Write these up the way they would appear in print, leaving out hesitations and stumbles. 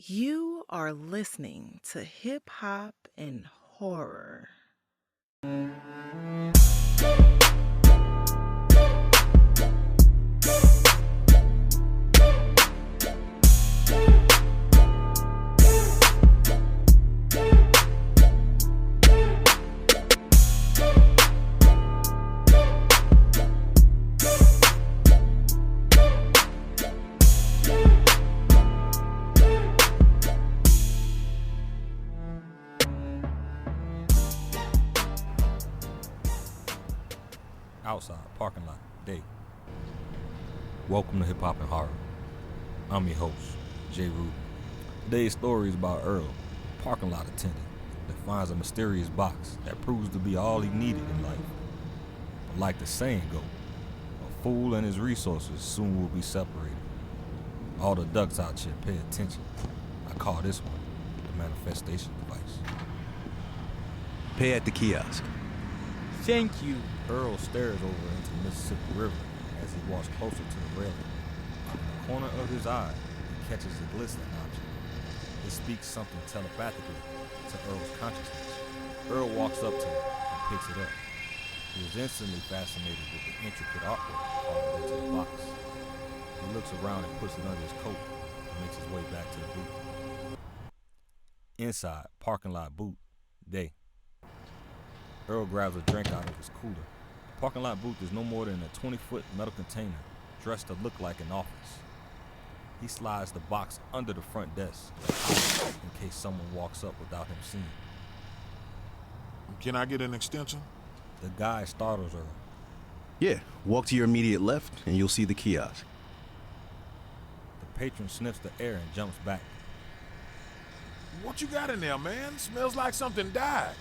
You are listening to Hip Hop and Horror. Outside, parking lot, day. Welcome to Hip Hop and Horror. I'm your host, J. Root. Today's story is about Earl, a parking lot attendant that finds a mysterious box that proves to be all he needed in life. But like the saying goes, a fool and his resources soon will be separated. All the ducks out here pay attention. I call this one the Manifestation Device. Pay at the kiosk. Thank you. Earl stares over into the Mississippi River as he walks closer to the railing. In the corner of his eye, he catches a glistening object. It speaks something telepathically to Earl's consciousness. Earl walks up to it and picks it up. He is instantly fascinated with the intricate artwork carved into the box. He looks around and puts it under his coat and makes his way back to the booth. Inside, parking lot booth, day. Earl grabs a drink out of his cooler. The parking lot booth is no more than a 20-foot metal container dressed to look like an office. He slides the box under the front desk in case someone walks up without him seeing. Can I get an extension? The guy startles Earl. Yeah, walk to your immediate left and you'll see the kiosk. The patron sniffs the air and jumps back. What you got in there, man? Smells like something died.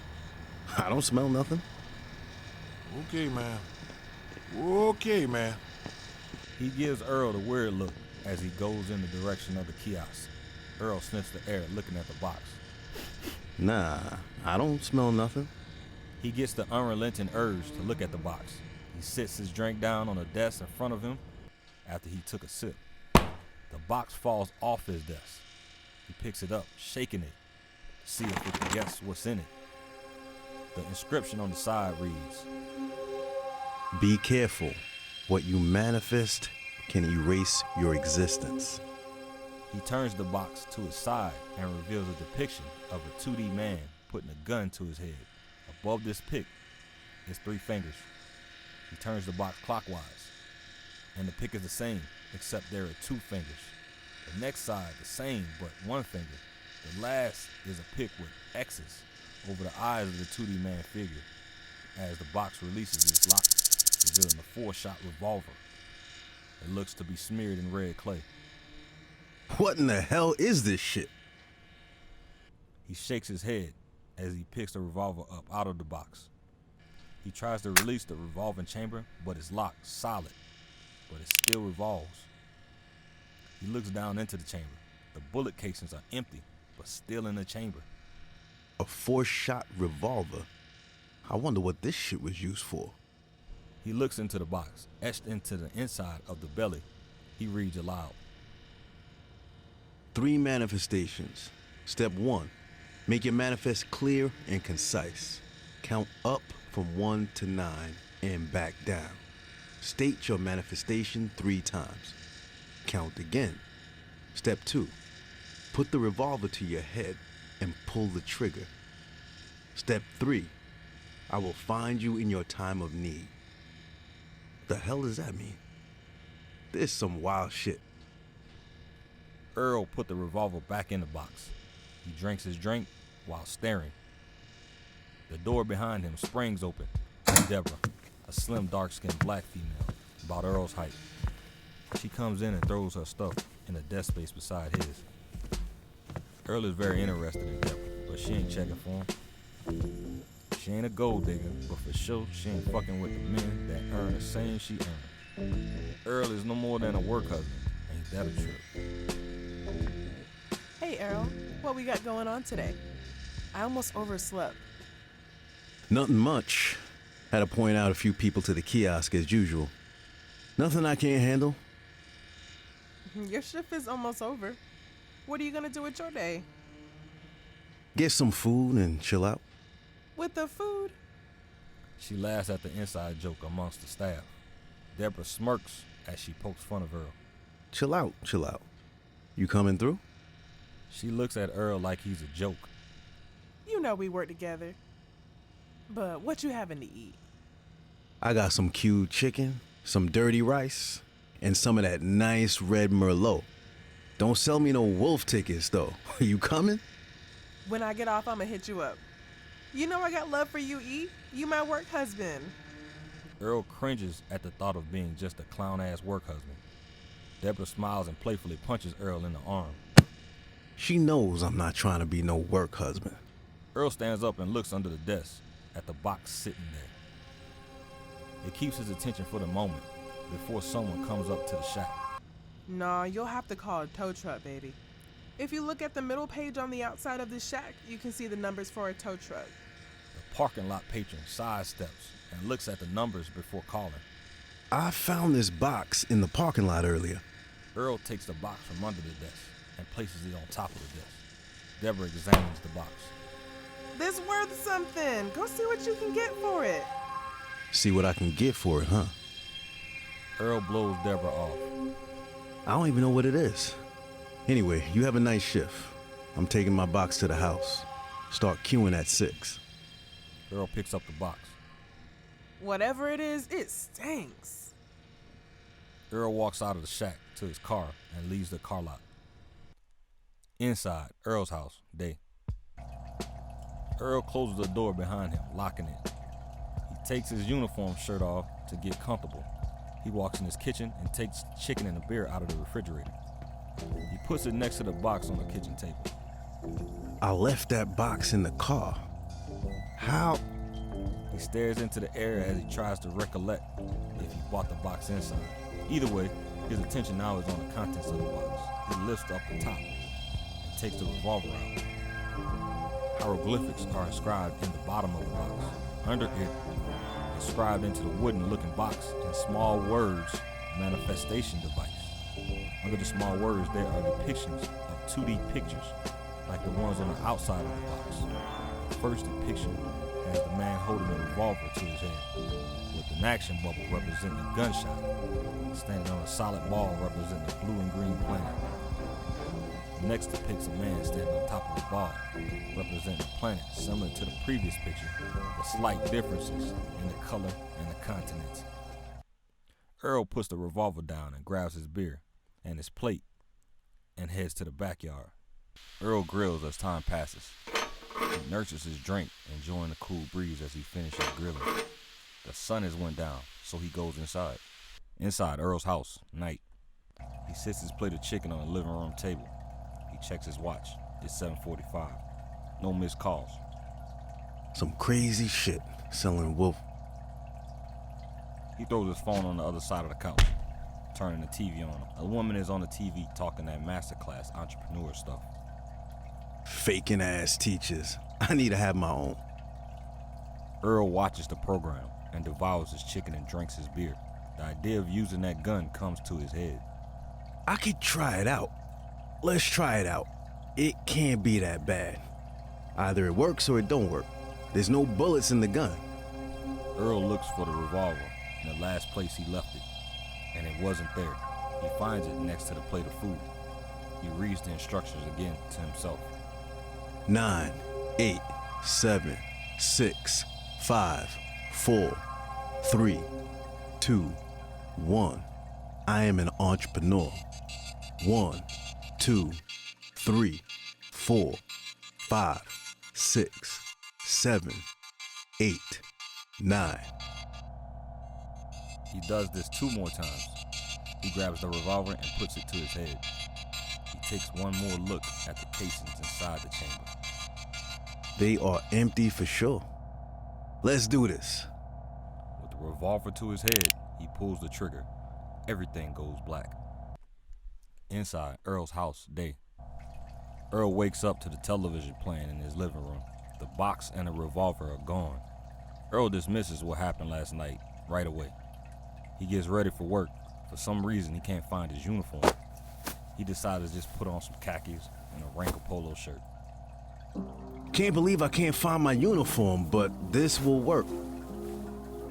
I don't smell nothing. Okay, man. Okay, man. He gives Earl the weird look as he goes in the direction of the kiosk. Earl sniffs the air looking at the box. Nah, I don't smell nothing. He gets the unrelenting urge to look at the box. He sits his drink down on a desk in front of him after he took a sip. The box falls off his desk. He picks it up, shaking it, to see if he can guess what's in it. The inscription on the side reads, Be careful. What you manifest can erase your existence. He turns the box to his side and reveals a depiction of a 2D man putting a gun to his head. Above this pic is 3 fingers. He turns the box clockwise, and the pic is the same, except there are 2 fingers. The next side the same, but 1 finger. The last is a pic with X's over the eyes of the 2D man figure as the box releases its lock, revealing a 4-shot revolver. It looks to be smeared in red clay. What in the hell is this shit? He shakes his head as he picks the revolver up out of the box. He tries to release the revolving chamber, but it's locked solid, but it still revolves. He looks down into the chamber. The bullet casings are empty, but still in the chamber. A 4-shot revolver. I wonder what this shit was used for. He looks into the box, etched into the inside of the belly. He reads aloud. 3 manifestations. Step 1. Make your manifest clear and concise. Count up from 1 to 9 and back down. State your manifestation 3 times. Count again. Step 2. Put the revolver to your head and pull the trigger. Step 3. I will find you in your time of need. The hell does that mean? This is some wild shit. Earl put the revolver back in the box. He drinks his drink while staring. The door behind him springs open. Deborah, a slim, dark-skinned black female, about Earl's height. She comes in and throws her stuff in the desk space beside his. Earl is very interested in Deborah, but she ain't checking for him. She ain't a gold digger, but for sure she ain't fucking with the men that earn the same she earned. Earl is no more than a work husband. Ain't that a trip? Hey Earl, what we got going on today? I almost overslept. Nothing much. Had to point out a few people to the kiosk as usual. Nothing I can't handle. Your shift is almost over. What are you gonna do with your day? Get some food and chill out. With the food? She laughs at the inside joke amongst the staff. Deborah smirks as she pokes fun of Earl. Chill out, chill out. You coming through? She looks at Earl like he's a joke. You know we work together. But what you having to eat? I got some cued chicken, some dirty rice, and some of that nice red Merlot. Don't sell me no wolf tickets, though. You coming? When I get off, I'ma hit you up. You know I got love for you, E. You my work husband. Earl cringes at the thought of being just a clown-ass work husband. Deborah smiles and playfully punches Earl in the arm. She knows I'm not trying to be no work husband. Earl stands up and looks under the desk at the box sitting there. It keeps his attention for the moment before someone comes up to the shack. Nah, you'll have to call a tow truck, baby. If you look at the middle page on the outside of the shack, you can see the numbers for a tow truck. The parking lot patron sidesteps and looks at the numbers before calling. I found this box in the parking lot earlier. Earl takes the box from under the desk and places it on top of the desk. Deborah examines the box. This worth something. Go see what you can get for it. See what I can get for it, huh? Earl blows Deborah off. I don't even know what it is. Anyway, you have a nice shift. I'm taking my box to the house. Start queuing at 6. Earl picks up the box. Whatever it is, it stinks. Earl walks out of the shack to his car and leaves the car lot. Inside Earl's house, day. Earl closes the door behind him, locking it. He takes his uniform shirt off to get comfortable. He walks in his kitchen and takes the chicken and a beer out of the refrigerator. He puts it next to the box on the kitchen table. I left that box in the car. How? He stares into the air as he tries to recollect if he bought the box inside. Either way, his attention now is on the contents of the box. He lifts up the top and takes the revolver out. Hieroglyphics are inscribed in the bottom of the box. Under it, inscribed into the wooden-looking box in small words, Manifestation Device. Under the small words, there are depictions of 2D pictures, like the ones on the outside of the box. The first depiction has the man holding a revolver to his head, with an action bubble representing a gunshot, standing on a solid ball representing a blue and green planet. The next depicts a man standing on top of a ball, representing a planet similar to the previous picture, with slight differences in the color and the continents. Earl puts the revolver down and grabs his beer and his plate and heads to the backyard. Earl grills as time passes. He nurses his drink, enjoying the cool breeze as he finishes grilling. The sun has went down, so he goes inside. Inside Earl's house, night. He sits his plate of chicken on the living room table. He checks his watch. It's 7:45. No missed calls. Some crazy shit selling wolf. He throws his phone on the other side of the couch, turning the TV on. A woman is on the TV talking that masterclass entrepreneur stuff. Faking ass teachers. I need to have my own. Earl watches the program and devours his chicken and drinks his beer. The idea of using that gun comes to his head. I could try it out. Let's try it out. It can't be that bad. Either it works or it don't work. There's no bullets in the gun. Earl looks for the revolver in the last place he left it, and it wasn't there. He finds it next to the plate of food. He reads the instructions again to himself. 9, 8, 7, 6, 5, 4, 3, 2, 1. I am an entrepreneur. 1, 2, 3, 4, 5, 6, 7, 8, 9. He does this 2 more times. He grabs the revolver and puts it to his head. He takes one more look at the casings inside the chamber. They are empty for sure. Let's do this. With the revolver to his head, he pulls the trigger. Everything goes black. Inside Earl's house, day. Earl wakes up to the television playing in his living room. The box and the revolver are gone. Earl dismisses what happened last night right away. He gets ready for work. For some reason, he can't find his uniform. He decides to just put on some khakis, and a wrinkled polo shirt. Can't believe I can't find my uniform, but this will work.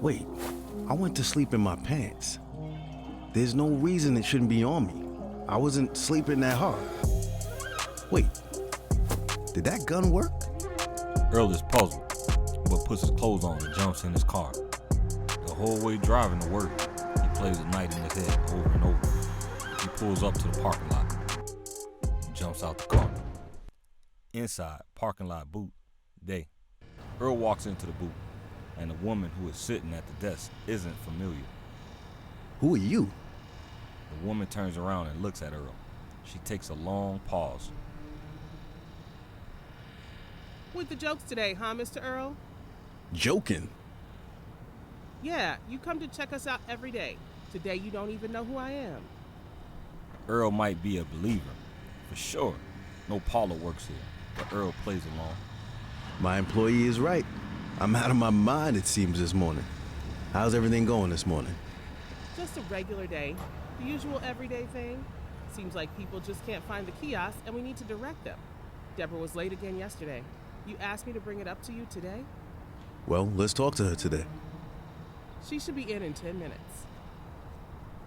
Wait, I went to sleep in my pants. There's no reason it shouldn't be on me. I wasn't sleeping that hard. Wait, did that gun work? Earl is puzzled, but puts his clothes on and jumps in his car. The whole way driving to work, he plays a night in his head over and over. He pulls up to the parking lot, jumps out the car. Inside, parking lot booth, day. Earl walks into the booth, and the woman who is sitting at the desk isn't familiar. Who are you? The woman turns around and looks at Earl. She takes a long pause. With the jokes today, huh, Mr. Earl? Joking. Yeah, you come to check us out every day. Today you don't even know who I am. Earl might be a believer, for sure. No Paula works here, but Earl plays along. My employee is right. I'm out of my mind, it seems, this morning. How's everything going this morning? Just a regular day. The usual everyday thing. Seems like people just can't find the kiosk and we need to direct them. Deborah was late again yesterday. You asked me to bring it up to you today? Well, let's talk to her today. She should be in 10 minutes.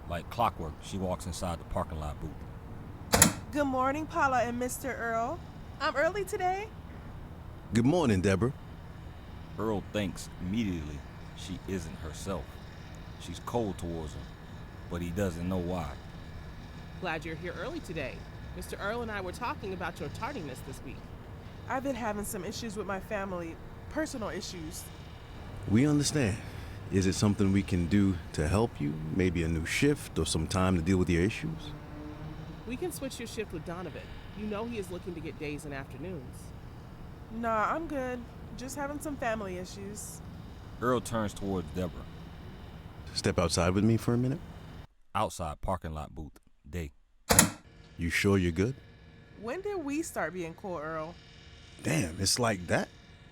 Like clockwork, she walks inside the parking lot booth. Good morning, Paula and Mr. Earl. I'm early today. Good morning, Deborah. Earl thinks immediately she isn't herself. She's cold towards him, but he doesn't know why. Glad you're here early today. Mr. Earl and I were talking about your tardiness this week. I've been having some issues with my family, personal issues. We understand. Is it something we can do to help you? Maybe a new shift or some time to deal with your issues? We can switch your shift with Donovan. You know he is looking to get days and afternoons. Nah, I'm good. Just having some family issues. Earl turns towards Deborah. Step outside with me for a minute. Outside parking lot booth, day. You sure you're good? When did we start being cool, Earl? Damn, it's like that?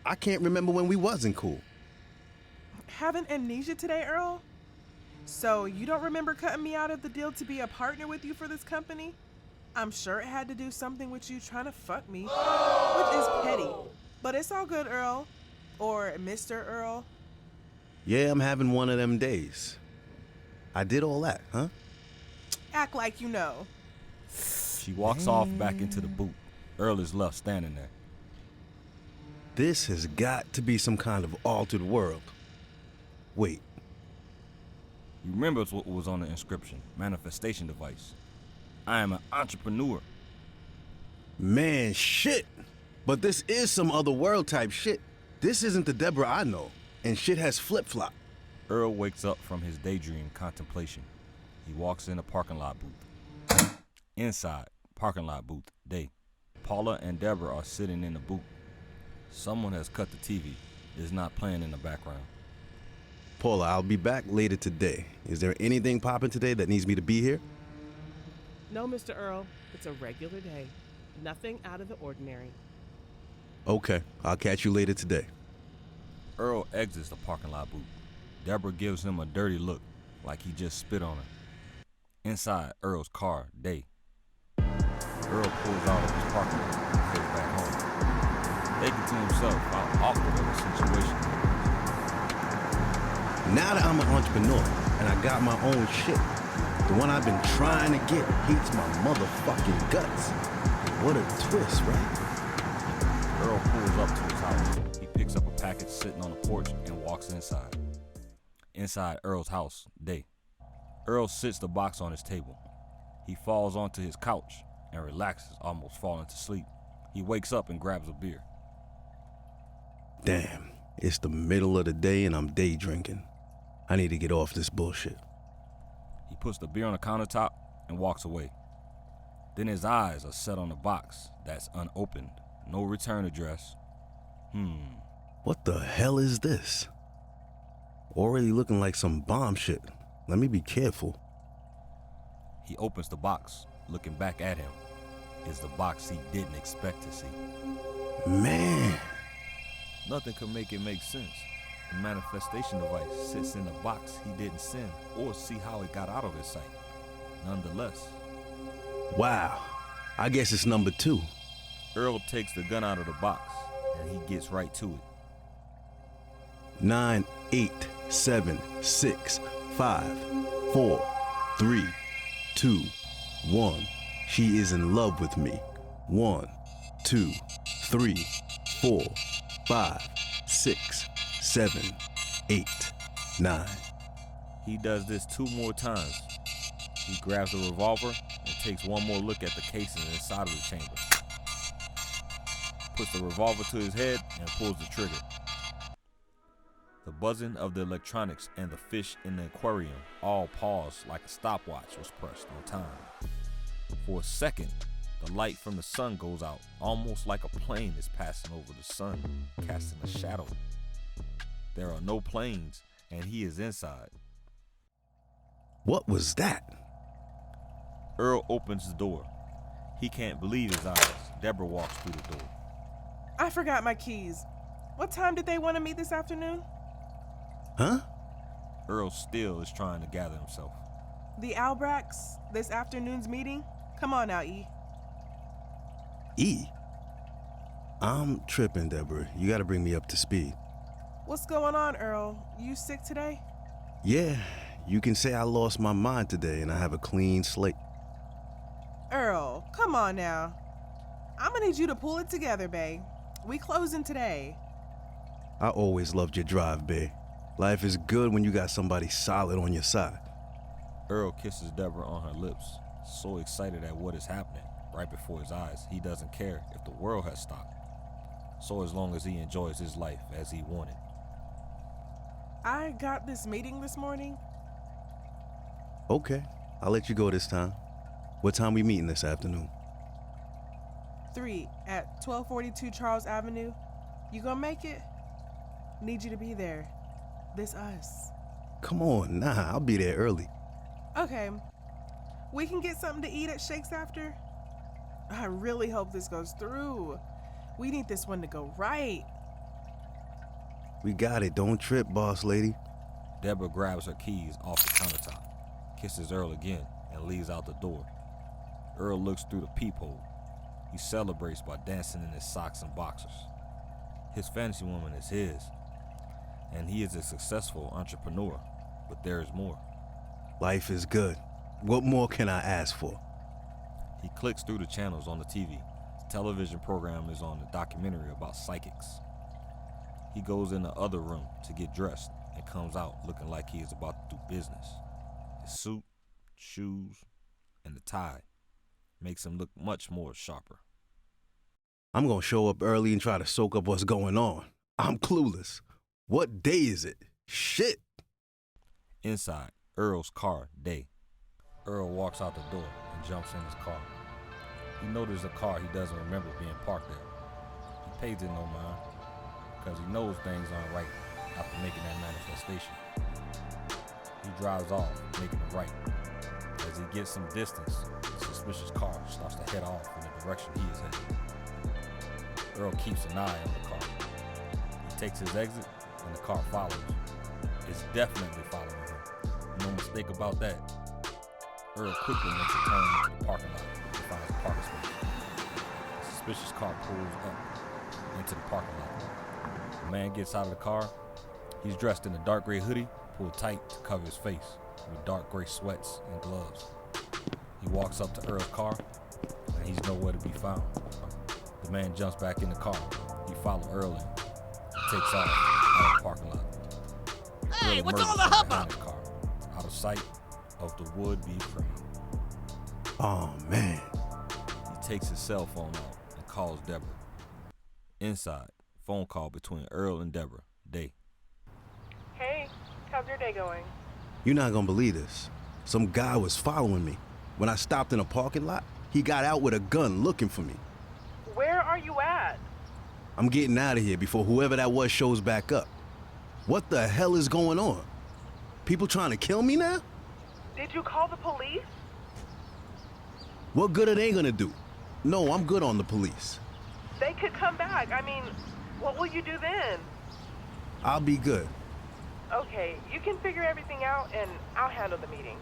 I can't remember when we wasn't cool. Having amnesia today, Earl? So you don't remember cutting me out of the deal to be a partner with you for this company? I'm sure it had to do something with you trying to fuck me, which is petty. But it's all good, Earl. Or Mr. Earl. Yeah, I'm having one of them days. I did all that, huh? Act like you know. She walks off back into the booth. Earl is left standing there. This has got to be some kind of altered world. Wait, You remember what was on the inscription, Manifestation Device. I am an entrepreneur. man, shit. But this is some other world type shit. This isn't the Deborah I know, and shit has flip-flopped. Earl wakes up from his daydream contemplation. He walks in the parking lot booth. Inside, parking lot booth, day. Paula and Deborah are sitting in the booth. Someone has cut the TV. It's not playing in the background. Paula, I'll be back later today. Is there anything popping today that needs me to be here? No, Mr. Earl. It's a regular day. Nothing out of the ordinary. Okay, I'll catch you later today. Earl exits the parking lot booth. Deborah gives him a dirty look, like he just spit on her. Inside Earl's car, day. Earl pulls out of his parking lot and heads back home. Thinking to himself how awkward of a situation. Now that I'm an entrepreneur and I got my own shit, the one I've been trying to get hates my motherfucking guts. What a twist, right? Earl pulls up to his house. He picks up a package sitting on the porch and walks inside. Inside Earl's house, day. Earl sits the box on his table. He falls onto his couch and relaxes, almost falling to sleep. He wakes up and grabs a beer. Damn, it's the middle of the day and I'm day drinking. I need to get off this bullshit. He puts the beer on the countertop and walks away. Then his eyes are set on the box that's unopened. No return address. What the hell is this? Already looking like some bomb shit. Let me be careful. He opens the box, looking back at him. It's the box he didn't expect to see. Man, Nothing could make it make sense. The manifestation device sits in the box he didn't send or see how it got out of his sight. Nonetheless, wow. I guess it's number 2. Earl takes the gun out of the box, and he gets right to it. 9, 8, 7, 6, 5, 4, 3, 2, 1. She is in love with me. 1, 2, 3, 4, 5, 6, 7, 8, 9. He does this 2 more times. He grabs the revolver and takes one more look at the casing inside of the chamber. Puts the revolver to his head and pulls the trigger. The buzzing of the electronics and the fish in the aquarium all paused like a stopwatch was pressed on time. For a second, the light from the sun goes out, almost like a plane is passing over the sun, casting a shadow. There are no planes, and he is inside. What was that? Earl opens the door. He can't believe his eyes. Deborah walks through the door. I forgot my keys. What time did they want to meet this afternoon? Huh? Earl still is trying to gather himself. The Albracks, this afternoon's meeting? Come on now, E. E? I'm tripping, Deborah. You gotta bring me up to speed. What's going on, Earl? You sick today? Yeah, you can say I lost my mind today and I have a clean slate. Earl, come on now. I'm gonna need you to pull it together, bae. We closing today. I always loved your drive, babe. Life is good when you got somebody solid on your side. Earl kisses Deborah on her lips, so excited at what is happening right before his eyes, he doesn't care if the world has stopped. So as long as he enjoys his life as he wanted. I got this meeting this morning. Okay, I'll let you go this time. What time we meeting this afternoon? 3 at 1242 Charles Avenue. You gonna make it? Need you to be there. This us. Come on, nah, I'll be there early. Okay. We can get something to eat at Shake's after? I really hope this goes through. We need this one to go right. We got it, don't trip, boss lady. Deborah grabs her keys off the countertop, kisses Earl again, and leaves out the door. Earl looks through the peephole. He celebrates by dancing in his socks and boxers. His fantasy woman is his, and he is a successful entrepreneur, but there is more. Life is good. What more can I ask for? He clicks through the channels on the TV. The television program is on a documentary about psychics. He goes in the other room to get dressed and comes out looking like he is about to do business. His suit, shoes, and the tie makes him look much more sharper. I'm gonna show up early and try to soak up what's going on. I'm clueless. What day is it? Shit. Inside, Earl's car, Day. Earl walks out the door and jumps in his car. He notices a car he doesn't remember being parked there. He pays it no mind, because he knows things aren't right after making that manifestation. He drives off, making it right. As he gets some distance, the suspicious car starts to head off in the direction he is heading. Earl keeps an eye on the car. He takes his exit, and the car follows. It's definitely following him. No mistake about that. Earl quickly makes a turn into the parking lot and finds a parking space. The suspicious car pulls up into the parking lot. The man gets out of the car. He's dressed in a dark gray hoodie, pulled tight to cover his face, with dark gray sweats and gloves. He walks up to Earl's car, and he's nowhere to be found. The man jumps back in the car. He follows Earl in. He takes off out of the parking lot. Hey, Earl what's emerges all the from hubbub? behind the car, out of sight of the would-be criminal. Oh, man. He takes his cell phone out and calls Deborah. Inside, phone call between Earl and Deborah. Day. Hey, how's your day going? You're not gonna believe this. Some guy was following me. When I stopped in a parking lot, he got out with a gun looking for me. Where are you at? I'm getting out of here before whoever that was shows back up. What the hell is going on? People trying to kill me now? Did you call the police? What good are they gonna do? No, I'm good on the police. They could come back. I mean, what will you do then? I'll be good. Okay, you can figure everything out and I'll handle the meeting.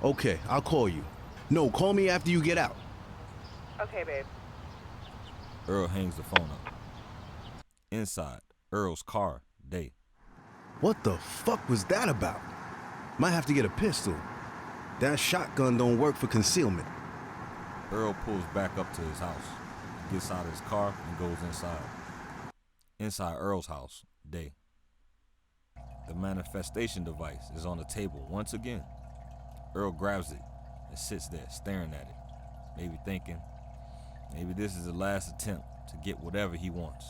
Okay, I'll call you. No, call me after you get out. Okay, babe. Earl hangs the phone up. Inside, Earl's car, day. What the fuck was that about? Might have to get a pistol. That shotgun don't work for concealment. Earl pulls back up to his house, gets out of his car, and goes inside. Inside Earl's house, day. The manifestation device is on the table once again. Earl grabs it and sits there staring at it, maybe thinking, maybe this is the last attempt to get whatever he wants.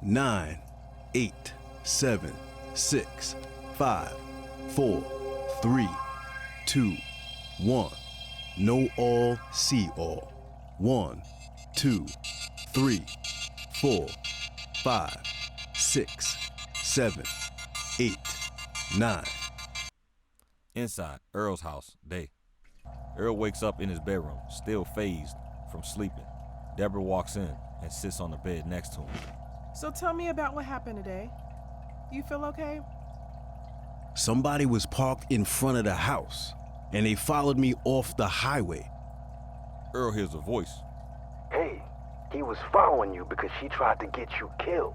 9, 8, 7, 6, 5, 4, 3, 2, 1. Know all, see all. 1, 2, 3, 4, 5, 6, 7, 8, 9. Inside Earl's house, day. Earl wakes up in his bedroom, still phased from sleeping. Deborah walks in and sits on the bed next to him. So tell me about what happened today. You feel okay? Somebody was parked in front of the house, and they followed me off the highway. Earl hears a voice. Hey, he was following you because she tried to get you killed.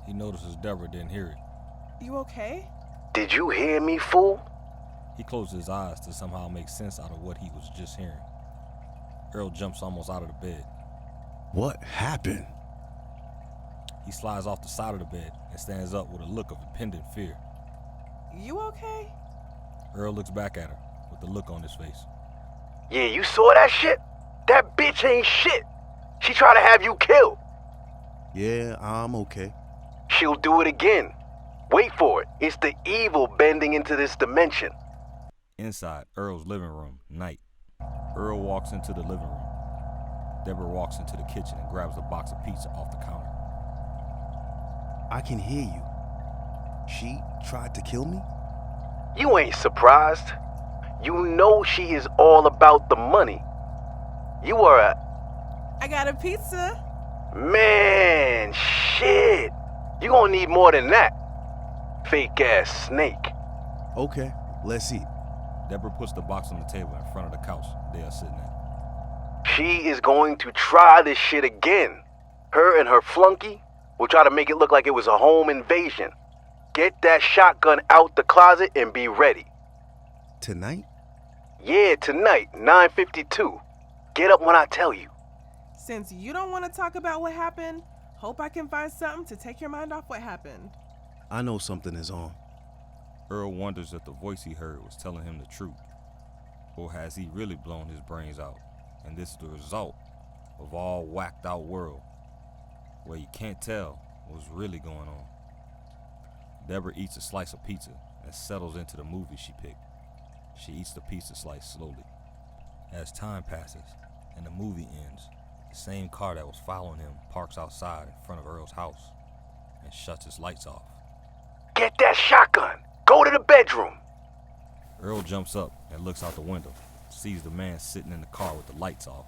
He notices Deborah didn't hear it. You okay? Did you hear me, fool? He closes his eyes to somehow make sense out of what he was just hearing. Earl jumps almost out of the bed. What happened? He slides off the side of the bed and stands up with a look of impending fear. You okay? Earl looks back at her with a look on his face. Yeah, you saw that shit? That bitch ain't shit. She tried to have you killed. Yeah, I'm okay. She'll do it again. Wait for it. It's the evil bending into this dimension. Inside Earl's living room, night. Earl walks into the living room. Deborah walks into the kitchen and grabs a box of pizza off the counter. I can hear you. She tried to kill me? You ain't surprised. You know she is all about the money. You are I got a pizza. Man, shit. You gonna need more than that. Fake ass snake. Okay, let's eat. Deborah puts the box on the table in front of the couch they are sitting at. She is going to try this shit again. Her and her flunky will try to make it look like it was a home invasion. Get that shotgun out the closet and be ready. Tonight? Yeah, tonight, 9:52. Get up when I tell you. Since you don't want to talk about what happened, hope I can find something to take your mind off what happened. I know something is on. Earl wonders if the voice he heard was telling him the truth. Or has he really blown his brains out? And this is the result of all whacked out world, where you can't tell what's really going on. Deborah eats a slice of pizza and settles into the movie she picked. She eats the pizza slice slowly. As time passes and the movie ends, the same car that was following him parks outside in front of Earl's house and shuts its lights off. Get that shotgun. Go to the bedroom. Earl jumps up and looks out the window, sees the man sitting in the car with the lights off.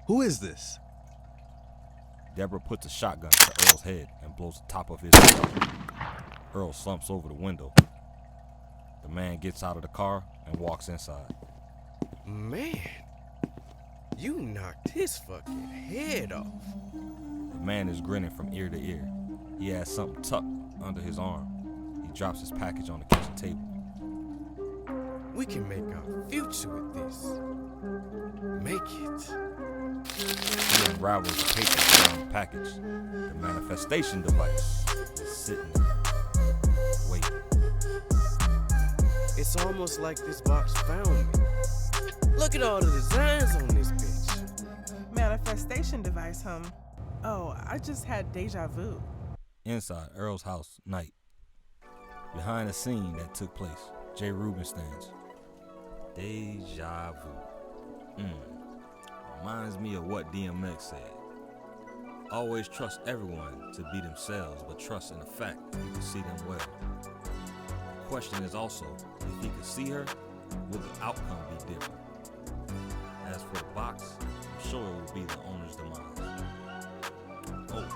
Who is this? Deborah puts a shotgun to Earl's head and blows the top of his head off. Earl slumps over the window. The man gets out of the car and walks inside. Man, you knocked his fucking head off. The man is grinning from ear to ear. He has something tucked under his arm. He drops his package on the kitchen table. We can make our future with this. Make it. He unravels the paper around the package. The manifestation device is sitting there, waiting. It's almost like this box found me. Look at all the designs on this bitch. Manifestation device, Oh, I just had deja vu. Inside Earl's house, night. Behind the scene that took place, Jay Rubin stands. Deja vu. Reminds me of what DMX said. Always trust everyone to be themselves, but trust in the fact you can see them well. The question is also, if he could see her, would the outcome be different? As for the box, I'm sure it will be the owner's demise. Oh,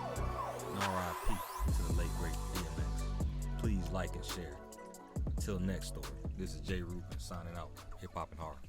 and RIP to the late great DMX. Please like and share. Until next story, this is Jay Rubin signing out, Hip Hop and Horror.